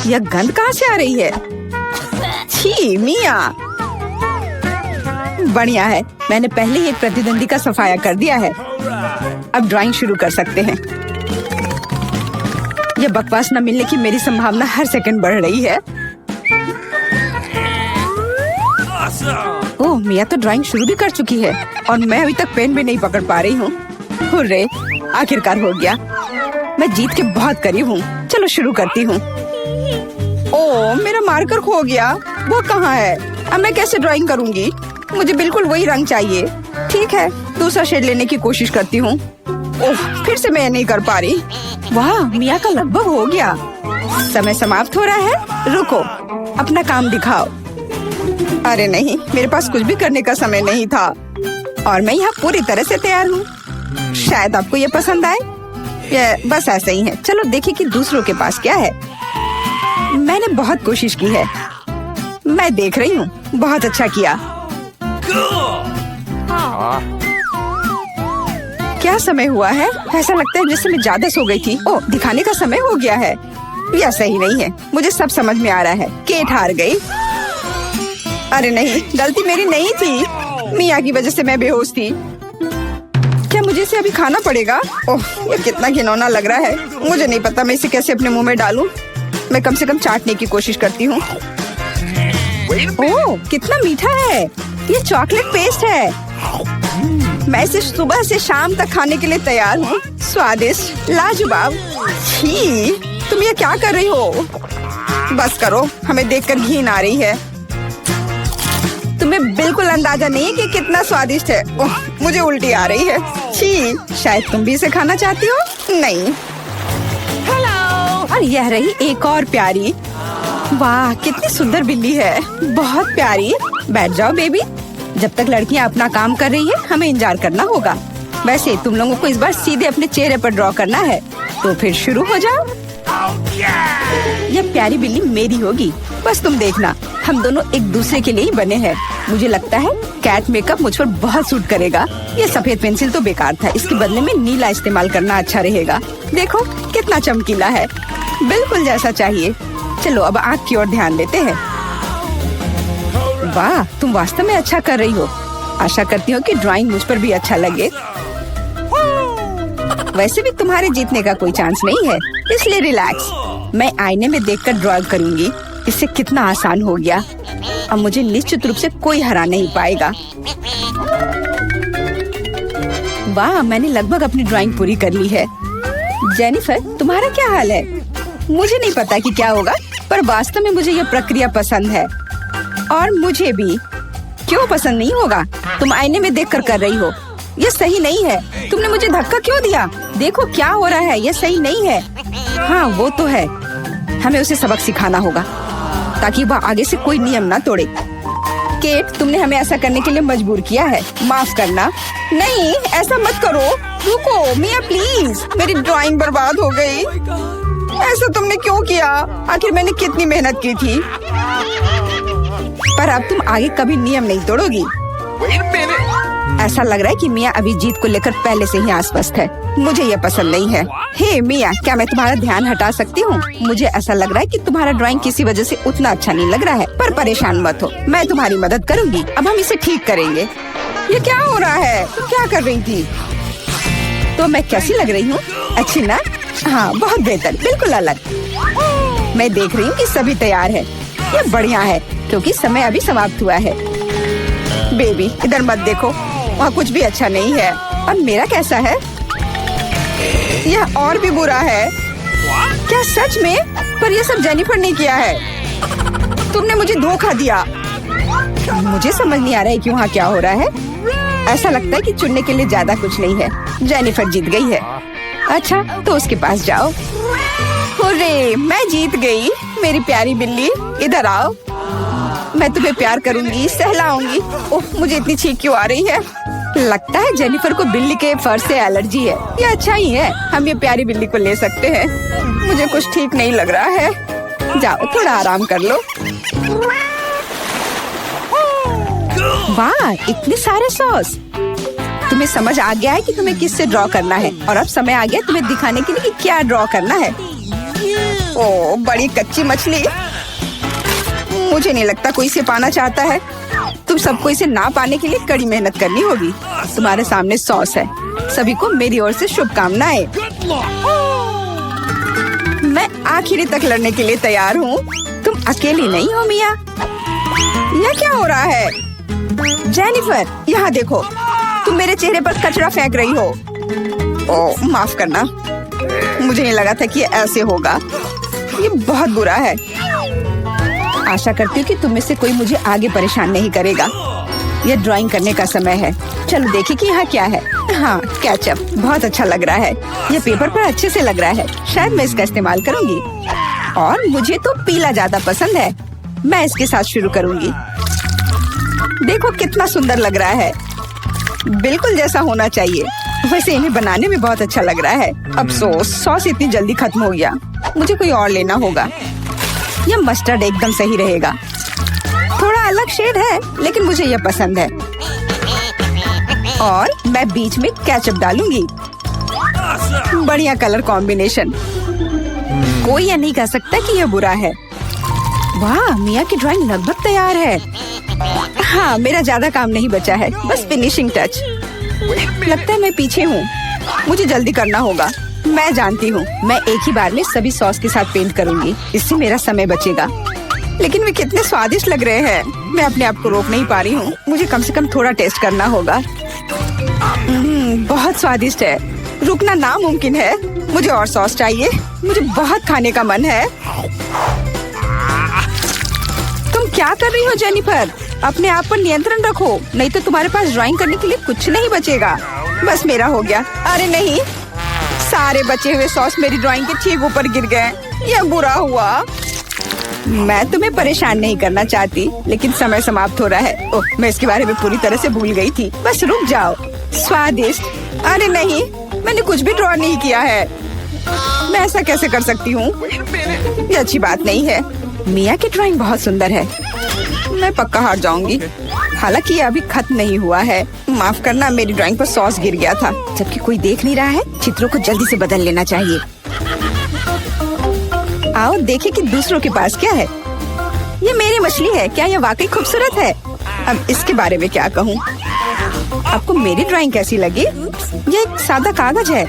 A: यह गंध कहाँ से आ रही है? छी मिया। बढ़िया है, मैंने पहले ही एक प्रतिद्वंदी का सफाया कर दिया है। अब ड्राइंग शुरू कर सकते हैं। यह बकवास न मिलने की मेरी संभावना हर सेकंड बढ़ रही है। ओह, मिया तो ड्राइंग शुरू भी कर चुकी है और मैं अभी तक पेन भी नहीं पकड़ पा रही हूँ। हुर्रे, आखिरकार हो गया। मैं जीत के बहुत करीब हूँ। चलो शुरू करती हूँ। ओह, मेरा मार्कर खो गया। वो कहाँ है? अब मैं कैसे ड्राइंग करूँगी? मुझे बिल्कुल वही रंग चाहिए। ठीक है, दूसरा शेड लेने की कोशिश करती हूँ। ओह, फिर से मैं नहीं कर पा रही। वाह, मिया का लगभग हो गया। समय समाप्त हो रहा है। रुको, अपना काम दिखाओ। अरे नहीं, मेरे पास कुछ भी करने का समय नहीं था और मैं यहाँ पूरी तरह से तैयार हूँ। शायद आपको ये पसंद आए। ये बस ऐसा ही है। चलो देखिए कि दूसरों के पास क्या है। मैंने बहुत कोशिश की है। मैं देख रही हूँ। बहुत अच्छा किया। क्या समय हुआ है? ऐसा लगता है जैसे मैं ज्यादा सो गई थी। ओह, दिखाने का समय हो गया है। यह सही नहीं है। मुझे सब समझ में आ रहा है। केट हार गई। अरे नहीं, गलती मेरी नहीं थी। मिया की वजह से मैं बेहोश थी। क्या मुझे इसे अभी खाना पड़ेगा? ओह, ये कितना घिनौना लग रहा है। मुझे नहीं पता मैं इसे कैसे अपने मुंह में डालूं। मैं कम से कम चाटने की कोशिश करती हूँ। ओह, कितना मीठा है। ये चॉकलेट पेस्ट है। मैं इसे सुबह से शाम तक खाने के लिए तैयार हूँ। स्वादिष्ट, लाजवाब। छी, तुम ये क्या कर रही हो? बस करो, हमें देखकर घिन आ रही है। तुम्हें बिल्कुल अंदाजा नहीं है कि कितना स्वादिष्ट है। ओह, मुझे उल्टी आ रही है। छी, शायद तुम भी इसे खाना चाहती हो? नहीं। हेलो। और यह रही एक और प्यारी। वाह, कितनी सुंदर बिल्ली है। बहुत प्यारी। बैठ जाओ बेबी। जब तक लड़कियां अपना काम कर रही है, हमें इंतजार करना होगा। वैसे तुम लोगों को इस बार सीधे अपने चेहरे पर ड्रॉ करना है, तो फिर शुरू हो जाओ। यह प्यारी बिल्ली मेरी होगी। बस तुम देखना, हम दोनों एक दूसरे के लिए ही बने हैं। मुझे लगता है कैट मेकअप मुझ पर बहुत सूट करेगा। ये सफेद पेंसिल तो बेकार था। इसके बदले में नीला इस्तेमाल करना अच्छा रहेगा। देखो कितना चमकीला है। बिल्कुल जैसा चाहिए। चलो अब आँख की ओर ध्यान देते हैं। वाह, तुम वास्तव में अच्छा कर रही हो। आशा करती हूँ कि ड्राइंग मुझ पर भी अच्छा लगे। वैसे भी तुम्हारे जीतने का कोई चांस नहीं है, इसलिए रिलैक्स। मैं आईने में देखकर ड्रॉ करूंगी। इससे कितना आसान हो गया। अब मुझे निश्चित रूप से कोई हरा नहीं पाएगा। वाह, मैंने लगभग अपनी ड्राइंग पूरी कर ली है। जेनिफर, तुम्हारा क्या हाल है? मुझे नहीं पता कि क्या होगा, पर वास्तव में मुझे यह प्रक्रिया पसंद है। और मुझे भी। क्यों पसंद नहीं होगा? तुम आईने में देखकर कर रही हो। ये सही नहीं है। तुमने मुझे धक्का क्यों दिया? देखो क्या हो रहा है, ये सही नहीं है। हाँ वो तो है, हमें उसे सबक सिखाना होगा ताकि वह आगे से कोई नियम ना तोड़े। केट, तुमने हमें ऐसा करने के लिए मजबूर किया है, माफ करना। नहीं, ऐसा मत करो। रुको मिया प्लीज, मेरी ड्राइंग बर्बाद हो गई। ऐसा तुमने क्यों किया? आखिर मैंने कितनी मेहनत की थी। पर अब तुम आगे कभी नियम नहीं तोड़ोगी। ऐसा लग रहा है कि मिया अभी जीत को लेकर पहले से ही आश्वस्त है। मुझे ये पसंद नहीं है। हे मिया, क्या मैं तुम्हारा ध्यान हटा सकती हूँ? मुझे ऐसा लग रहा है कि तुम्हारा ड्राइंग किसी वजह से उतना अच्छा नहीं लग रहा है, पर परेशान मत हो, मैं तुम्हारी मदद करूँगी। अब हम इसे ठीक करेंगे। ये क्या हो रहा है? तुम क्या कर रही थी? तो मैं कैसी लग रही हूँ? अच्छी ना? हाँ बहुत बेहतर, बिल्कुल अलग। मैं देख रही हूँ कि सभी तैयार है। ये बढ़िया है क्योंकि समय अभी समाप्त हुआ है। बेबी इधर मत देखो, वहाँ कुछ भी अच्छा नहीं है। और मेरा कैसा है? यह और भी बुरा है। क्या सच में? पर यह सब जेनिफर ने किया है। तुमने मुझे धोखा दिया। मुझे समझ नहीं आ रहा है कि वहाँ क्या हो रहा है। ऐसा लगता है कि चुनने के लिए ज्यादा कुछ नहीं है। जेनिफर जीत गई है। अच्छा तो उसके पास जाओ। हुर्रे, मैं जीत गई। मेरी प्यारी बिल्ली, इधर आओ। मैं तुम्हें प्यार करूंगी, सहलाऊंगी। ओह, मुझे इतनी छींक क्यों आ रही है? लगता है जेनिफर को बिल्ली के फर से एलर्जी है। ये अच्छा ही है, हम ये प्यारी बिल्ली को ले सकते हैं। मुझे कुछ ठीक नहीं लग रहा है। जाओ थोड़ा आराम कर लो। वाह, इतने सारे सॉस। तुम्हें समझ आ गया है कि तुम्हें किससे ड्रॉ करना है, और अब समय आ गया तुम्हें दिखाने के लिए कि क्या ड्रॉ करना है। ओह, बड़ी कच्ची मछली। मुझे नहीं लगता कोई इसे पाना चाहता है। तुम सबको इसे ना पाने के लिए कड़ी मेहनत करनी होगी। तुम्हारे सामने सॉस है। सभी को मेरी ओर से शुभकामनाएं। मैं आखिरी तक लड़ने के लिए तैयार हूँ। तुम अकेली नहीं हो मिया। यह क्या हो रहा है? जेनिफर, यहाँ देखो, तुम मेरे चेहरे पर कचरा फेंक रही हो। ओह, माफ करना, मुझे नहीं लगा था कि ये ऐसे होगा। ये बहुत बुरा है। आशा करती हूँ कि तुम में से कोई मुझे आगे परेशान नहीं करेगा। यह ड्राइंग करने का समय है। चलो देखिए कि यहाँ क्या है। हाँ, केचप बहुत अच्छा लग रहा है। यह पेपर पर अच्छे से लग रहा है। शायद मैं इसका इस्तेमाल करूँगी। और मुझे तो पीला ज्यादा पसंद है। मैं इसके साथ शुरू करूँगी। देखो कितना सुंदर लग रहा है, बिल्कुल जैसा होना चाहिए। वैसे इन्हें बनाने में बहुत अच्छा लग रहा है। अफसोस सॉस इतनी जल्दी खत्म हो गया। मुझे कोई और लेना होगा। यह मस्टर्ड एकदम सही रहेगा। थोड़ा अलग शेड है लेकिन मुझे यह पसंद है। और मैं बीच में केचप डालूंगी। बढ़िया कलर कॉम्बिनेशन। कोई यह नहीं कह सकता कि यह बुरा है। वाह, मिया की ड्राइंग लगभग तैयार है। हाँ, मेरा ज्यादा काम नहीं बचा है, बस फिनिशिंग टच। लगता है मैं पीछे हूँ। मुझे जल्दी करना होगा। मैं जानती हूँ, मैं एक ही बार में सभी सॉस के साथ पेंट करूँगी। इससे मेरा समय बचेगा। लेकिन वे कितने स्वादिष्ट लग रहे हैं। मैं अपने आप को रोक नहीं पा रही हूँ। मुझे कम से कम थोड़ा टेस्ट करना होगा। बहुत स्वादिष्ट है। रुकना नामुमकिन है। मुझे और सॉस चाहिए। मुझे बहुत खाने का मन है। तुम क्या कर रही हो जेनिफर? अपने आप पर नियंत्रण रखो, नहीं तो तुम्हारे पास ड्राइंग करने के लिए कुछ नहीं बचेगा। बस मेरा हो गया। अरे नहीं, सारे बचे हुए सॉस मेरी ड्राइंग के ठीक ऊपर गिर गए। यह बुरा हुआ। मैं तुम्हें परेशान नहीं करना चाहती, लेकिन समय समाप्त हो रहा है। ओह, मैं इसके बारे में पूरी तरह से भूल गई थी। बस रुक जाओ। स्वादिष्ट। अरे नहीं, मैंने कुछ भी ड्रॉ नहीं किया है। मैं ऐसा कैसे कर सकती हूँ? ये अच्छी बात नहीं है। मिया की ड्राइंग बहुत सुंदर है। मैं पक्का हार जाऊंगी। हालांकि ये अभी खत्म नहीं हुआ है। माफ करना, मेरी ड्राइंग पर सॉस गिर गया था। जबकि कोई देख नहीं रहा है, चित्रों को जल्दी से बदल लेना चाहिए। आओ देखें कि दूसरों के पास क्या है। ये मेरी मछली है। क्या ये वाकई खूबसूरत है? अब इसके बारे में क्या कहूँ? आपको मेरी ड्राइंग कैसी लगी? ये एक सादा कागज है।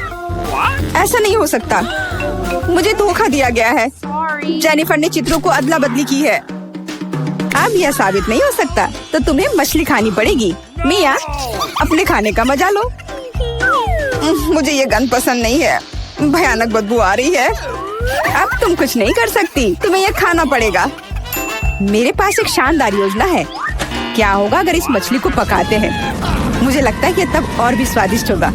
A: ऐसा नहीं हो सकता। मुझे धोखा दिया गया है। जेनिफर ने चित्रों को अदला बदली की है। अब यह साबित नहीं हो सकता, तो तुम्हें मछली खानी पड़ेगी। मिया, अपने खाने का मजा लो। मुझे ये गंध पसंद नहीं है। भयानक बदबू आ रही है। अब तुम कुछ नहीं कर सकती, तुम्हें यह खाना पड़ेगा। मेरे पास एक शानदार योजना है। क्या होगा अगर इस मछली को पकाते हैं? मुझे मुझे लगता है कि तब और भी स्वादिष्ट होगा।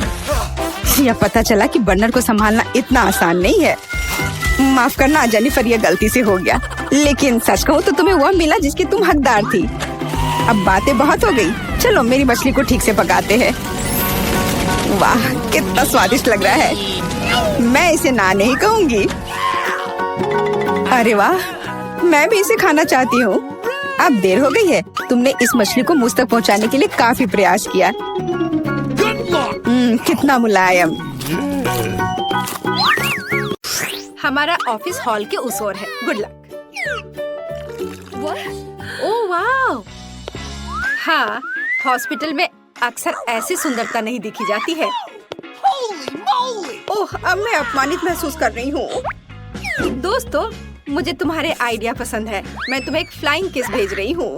A: यह पता चला कि बर्नर को संभालना इतना आसान नहीं है। माफ करना जेनिफर, यह गलती से हो गया। लेकिन सच कहूँ तो तुम्हें वह मिला जिसकी तुम हकदार थी। अब बातें बहुत हो गई, चलो मेरी मछली को ठीक से पकाते हैं। वाह, कितना स्वादिष्ट लग रहा है। मैं इसे ना नहीं कहूँगी। अरे वाह, मैं भी इसे खाना चाहती हूँ। अब देर हो गई है। तुमने इस मछली को मुझ तक पहुँचाने के लिए काफी प्रयास किया। कितना मुलायम। हमारा ऑफिस हॉल के उस ओर है। Good luck. ओह वाह, हाँ, हॉस्पिटल में अक्सर ऐसी सुंदरता नहीं दिखी जाती है। ओह, अब मैं अपमानित महसूस कर रही हूँ। दोस्तों, मुझे तुम्हारे आइडिया पसंद है। मैं तुम्हें एक फ्लाइंग किस भेज रही हूँ।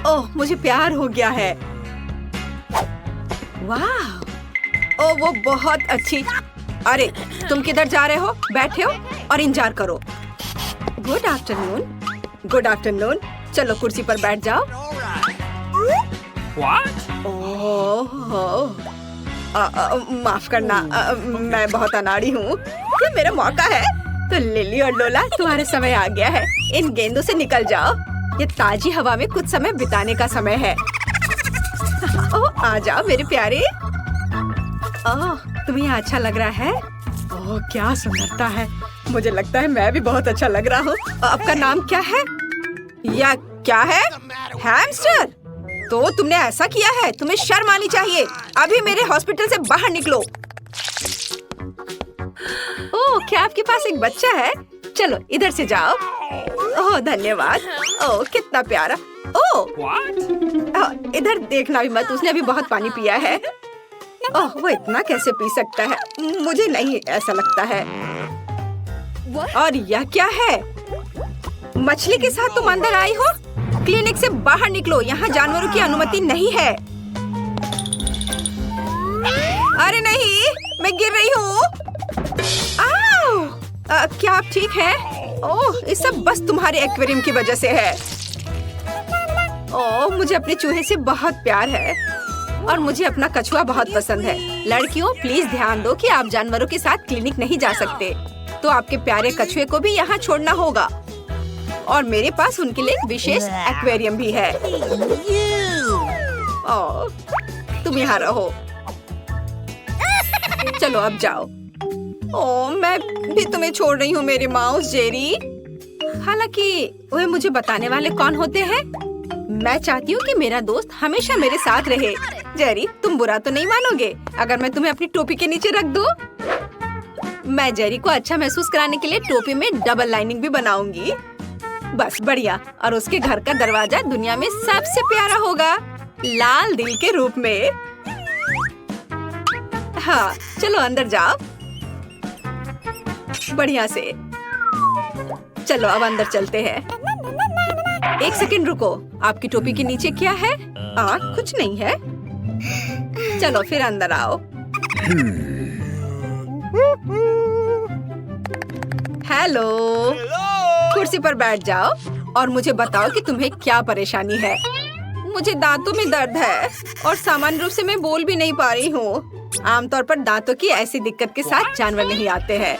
A: ओह, मुझे प्यार हो गया है। वाह, ओह वो बहुत अच्छी। अरे तुम किधर जा रहे हो? बैठे हो और इंतजार करो। Good afternoon. Good afternoon. चलो कुर्सी पर बैठ जाओ। ओह, माफ करना, मैं बहुत अनाड़ी हूँ। ये मेरा मौका है। तो लिली और लोला, तुम्हारा समय आ गया है। इन गेंदों से निकल जाओ। ये ताजी हवा में कुछ समय बिताने का समय है। ओह, आ जाओ मेरे प्यारे। ओह, तुम्हें यहाँ अच्छा लग रहा है? ओह, क्या सुंदरता है। मुझे लगता है मैं भी बहुत अच्छा लग रहा हूँ। आपका नाम क्या है? या क्या है? हैमस्टर। तो तुमने ऐसा किया है? तुम्हें शर्म आनी चाहिए। अभी मेरे हॉस्पिटल से बाहर निकलो। ओह, क्या आपके पास एक बच्चा है? चलो इधर से जाओ। ओह धन्यवाद। ओह कितना प्यारा। ओह इधर देखना भी मत, उसने अभी बहुत पानी पिया है। ओह वो इतना कैसे पी सकता है? मुझे नहीं ऐसा लगता है। और यह क्या है? मछली के साथ तुम अंदर आई हो? क्लिनिक से बाहर निकलो, यहाँ जानवरों की अनुमति नहीं है। अरे नहीं, मैं गिर रही हूँ। क्या आप ठीक हैं? ओह ये सब बस तुम्हारे एक्वेरियम की वजह से है। ओह मुझे अपने चूहे से बहुत प्यार है और मुझे अपना कछुआ बहुत पसंद है। लड़कियों प्लीज ध्यान दो कि आप जानवरों के साथ क्लिनिक नहीं जा सकते, तो आपके प्यारे कछुए को भी यहाँ छोड़ना होगा। और मेरे पास उनके लिए एक विशेष एक्वेरियम भी है। ओह तुम यहाँ रहो। चलो अब जाओ। ओह मैं भी तुम्हें छोड़ रही हूँ मेरे माउस जेरी। हालांकि वे मुझे बताने वाले कौन होते हैं? मैं चाहती हूँ कि मेरा दोस्त हमेशा मेरे साथ रहे। जेरी तुम बुरा तो नहीं मानोगे अगर मैं तुम्हें अपनी टोपी के नीचे रख दूँ? मैं जेरी को अच्छा महसूस कराने के लिए टोपी में डबल लाइनिंग भी बनाऊंगी। बस बढ़िया। और उसके घर का दरवाजा दुनिया में सबसे प्यारा होगा, लाल दिल के रूप में। हाँ चलो अंदर जाओ बढ़िया से। चलो अब अंदर चलते हैं। एक सेकंड रुको, आपकी टोपी के नीचे क्या है? कुछ नहीं है। चलो फिर अंदर आओ। हेलो, कुर्सी पर बैठ जाओ और मुझे बताओ कि तुम्हें क्या परेशानी है। मुझे दांतों में दर्द है और सामान्य रूप से मैं बोल भी नहीं पा रही हूँ। आमतौर पर दांतों की ऐसी दिक्कत के साथ जानवर नहीं आते हैं।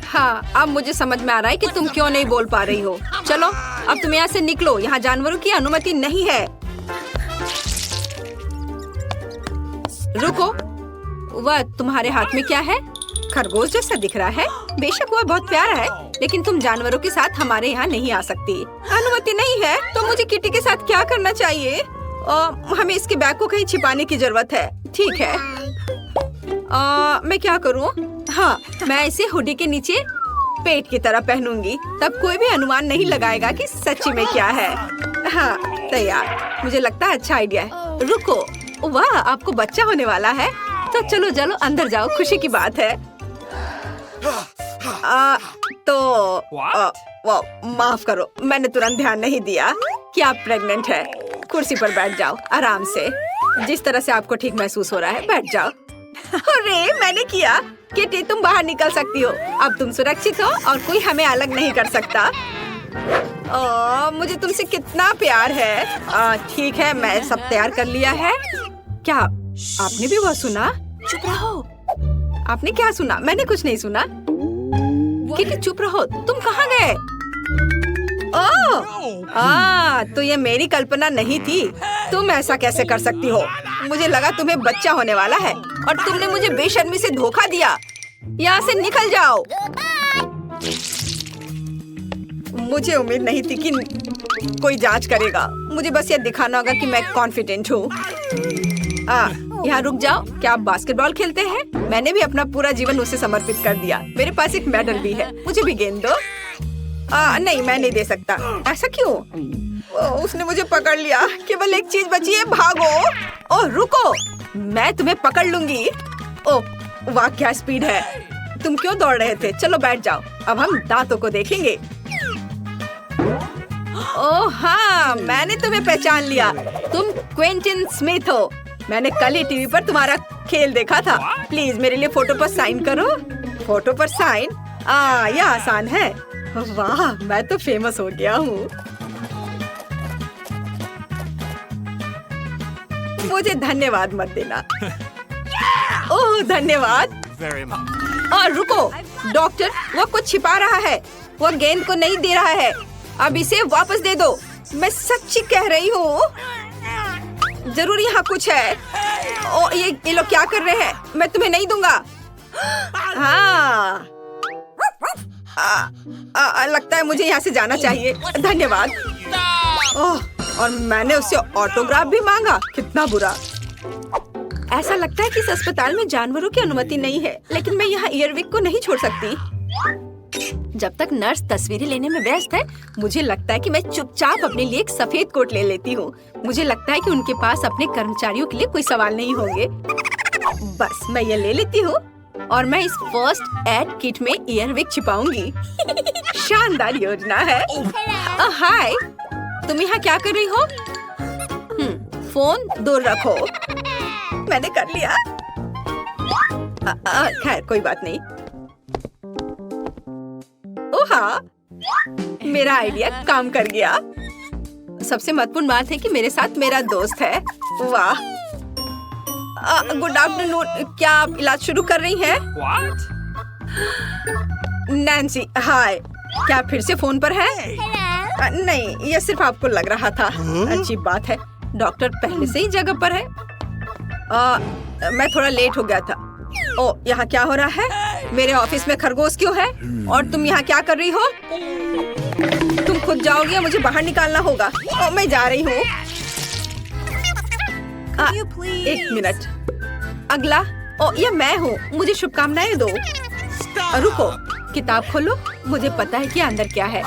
A: हाँ अब मुझे समझ में आ रहा है कि तुम क्यों नहीं बोल पा रही हो। चलो अब तुम यहाँ से निकलो, यहाँ जानवरों की अनुमति नहीं है। रुको, वह तुम्हारे हाथ में क्या है? खरगोश जैसा दिख रहा है। बेशक वह बहुत प्यारा है, लेकिन तुम जानवरों के साथ हमारे यहाँ नहीं आ सकती। अनुमति नहीं है तो मुझे किटी के साथ क्या करना चाहिए? हमें इसके बैग को कहीं छिपाने की जरूरत है। ठीक है, मैं क्या करूँ? हाँ मैं इसे हुडी के नीचे पेट की तरह पहनूंगी, तब कोई भी अनुमान नहीं लगाएगा कि सच्ची में क्या है। हाँ तैयार। मुझे लगता है अच्छा आइडिया है। रुको, वाह आपको बच्चा होने वाला है। तो चलो चलो अंदर जाओ, खुशी की बात है। माफ करो, मैंने तुरंत ध्यान नहीं दिया कि आप प्रेग्नेंट है। कुर्सी पर बैठ जाओ आराम से, जिस तरह से आपको ठीक महसूस हो रहा है बैठ जाओ। अरे मैंने किया। किटी तुम बाहर निकल सकती हो। अब तुम सुरक्षित हो और कोई हमें अलग नहीं कर सकता। मुझे तुमसे कितना प्यार है। ठीक है, मैं सब तैयार कर लिया है। क्या आपने भी वो सुना? चुप रहो। आपने क्या सुना? मैंने कुछ नहीं सुना। किटी चुप रहो। तुम कहाँ गए? तो ये मेरी कल्पना नहीं थी। तुम ऐसा कैसे कर सकती हो? मुझे लगा तुम्हें बच्चा होने वाला है और तुमने मुझे बेशर्मी से धोखा दिया। यहाँ से निकल जाओ। मुझे उम्मीद नहीं थी कि कोई जांच करेगा। मुझे बस ये दिखाना होगा कि मैं कॉन्फिडेंट हूँ। यहाँ रुक जाओ। क्या आप बास्केटबॉल खेलते हैं? मैंने भी अपना पूरा जीवन उसे समर्पित कर दिया। मेरे पास एक मेडल भी है। मुझे भी गेंद दो। नहीं, मैं नहीं दे सकता। ऐसा क्यों? उसने मुझे पकड़ लिया। केवल एक चीज बची है, भागो। ओह रुको, मैं तुम्हें पकड़ लूंगी। ओह वाह, क्या स्पीड है। तुम क्यों दौड़ रहे थे? चलो बैठ जाओ। अब हम दांतों को देखेंगे। ओह हाँ, मैंने तुम्हें पहचान लिया। तुम क्विंटन स्मिथ हो। मैंने कल ही टीवी पर तुम्हारा खेल देखा था। प्लीज मेरे लिए फोटो पर साइन करो। फोटो पर साइन? यह आसान है। वाह, मैं तो फेमस हो गया हूँ। मुझे धन्यवाद मत देना। ओह धन्यवाद। और रुको, डॉक्टर, वो कुछ छिपा रहा है। वो गेंद को नहीं दे रहा है। अब इसे वापस दे दो। मैं सच्ची कह रही हूँ। जरूर यहाँ कुछ है। ओ ये लोग क्या कर रहे हैं? मैं तुम्हें नहीं दूंगा। हाँ, लगता है मुझे यहाँ से जाना चाहिए। धन्यवाद। ओह, और मैंने उससे ऑटोग्राफ भी मांगा। कितना बुरा। ऐसा लगता है कि इस अस्पताल में जानवरों की अनुमति नहीं है, लेकिन मैं यहाँ ईयरविक को नहीं छोड़ सकती। जब तक नर्स तस्वीरें लेने में व्यस्त है, मुझे लगता है कि मैं चुपचाप अपने लिए एक सफेद कोट ले लेती हूँ। मुझे लगता है कि उनके पास अपने कर्मचारियों के लिए कोई सवाल नहीं होंगे। बस मैं ये ले लेती हूँ और मैं इस फर्स्ट एड किट में ईयरविक छिपाऊंगी। शानदार योजना है। हाय, तुम यहाँ क्या कर रही हो? फोन दूर रखो। मैंने कर लिया। खैर कोई बात नहीं। ओह हाँ, मेरा आइडिया काम कर गया। सबसे महत्वपूर्ण बात है कि मेरे साथ मेरा दोस्त है। वाह। Good afternoon. क्या आप इलाज शुरू कर रही हैं? नैन्सी, हाय। क्या आप फिर से फोन पर हैं? नहीं, यह सिर्फ आपको लग रहा था। अच्छी बात है, डॉक्टर पहले से ही जगह पर है। मैं थोड़ा लेट हो गया था। ओ, यहाँ क्या हो रहा है? मेरे ऑफिस में खरगोश क्यों है? और तुम यहाँ क्या कर रही हो? तुम खुद जाओगी या मुझे बाहर निकालना होगा? ओ, मैं जा रही हूँ। एक मिनट। अगला। ओ, ये मैं हूँ। मुझे शुभकामनाएं दो। रुको, किताब खोलो। मुझे पता है कि अंदर क्या है।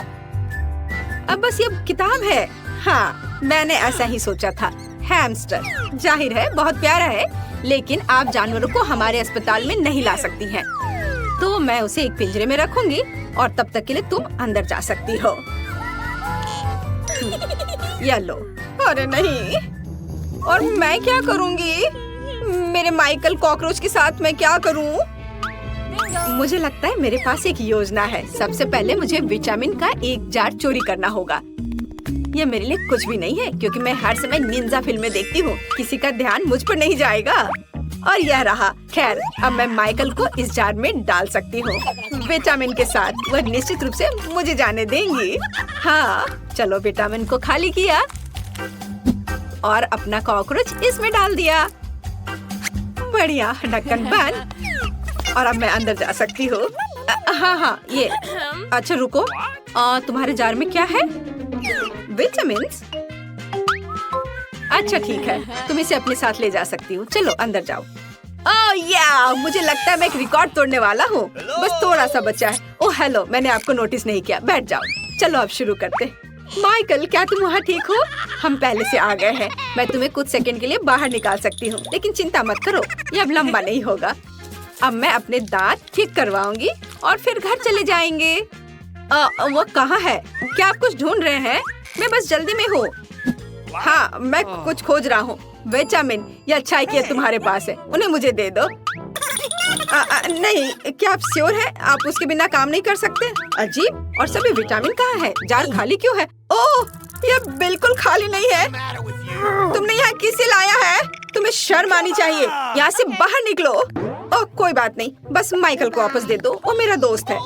A: अब बस ये किताब है। हाँ, मैंने ऐसा ही सोचा था। हैमस्टर, जाहिर है बहुत प्यारा है, लेकिन आप जानवरों को हमारे अस्पताल में नहीं ला सकती हैं। तो मैं उसे एक पिंजरे में रखूंगी और तब तक के लिए तुम अंदर जा सकती हो। या लो। अरे नहीं, और मैं क्या करूंगी? मेरे माइकल कॉकरोच के साथ मैं क्या करूं? मुझे लगता है मेरे पास एक योजना है। सबसे पहले मुझे विटामिन का एक जार चोरी करना होगा। ये मेरे लिए कुछ भी नहीं है, क्योंकि मैं हर समय निंजा फिल्में देखती हूँ। किसी का ध्यान मुझ पर नहीं जाएगा। और यह रहा। खैर, अब मैं माइकल को इस जार में डाल सकती हूँ विटामिन के साथ। वह निश्चित रूप से मुझे जाने देंगी। हाँ, चलो विटामिन को खाली किया और अपना कॉकरोच इसमें डाल दिया। बढ़िया, ढक्कन बंद। और अब मैं अंदर जा सकती हूँ। हाँ, ये। अच्छा रुको, तुम्हारे जार में क्या है? विटामिन्स? अच्छा ठीक है, तुम इसे अपने साथ ले जा सकती हो। चलो अंदर जाओ। ओह या, मुझे लगता है मैं एक रिकॉर्ड तोड़ने वाला हूँ। बस थोड़ा सा बचा है। ओह हेलो, मैंने आपको नोटिस नहीं किया। बैठ जाओ। चलो अब शुरू करते। माइकल, क्या तुम वहाँ ठीक हो? हम पहले से आ गए हैं। मैं तुम्हें कुछ सेकंड के लिए बाहर निकाल सकती हूँ, लेकिन चिंता मत करो, ये अब लंबा नहीं होगा। अब मैं अपने दांत ठीक करवाऊंगी और फिर घर चले जाएंगे। वो कहाँ है? क्या आप कुछ ढूंढ रहे हैं? मैं बस जल्दी में हूँ। हाँ, मैं कुछ खोज रहा हूँ। विटामिन, ये अच्छा है कि ये तुम्हारे पास है। उन्हें मुझे दे दो। नहीं, क्या आप श्योर हैं? आप उसके बिना काम नहीं कर सकते? अजीब, और सभी विटामिन कहाँ है? जार खाली क्यों है? ओह, यह बिल्कुल खाली नहीं है। तुमने यहाँ किसे लाया है? तुम्हें शर्म आनी चाहिए। यहाँ से बाहर निकलो। ओह, कोई बात नहीं, बस माइकल को वापस दे दो, वो मेरा दोस्त है।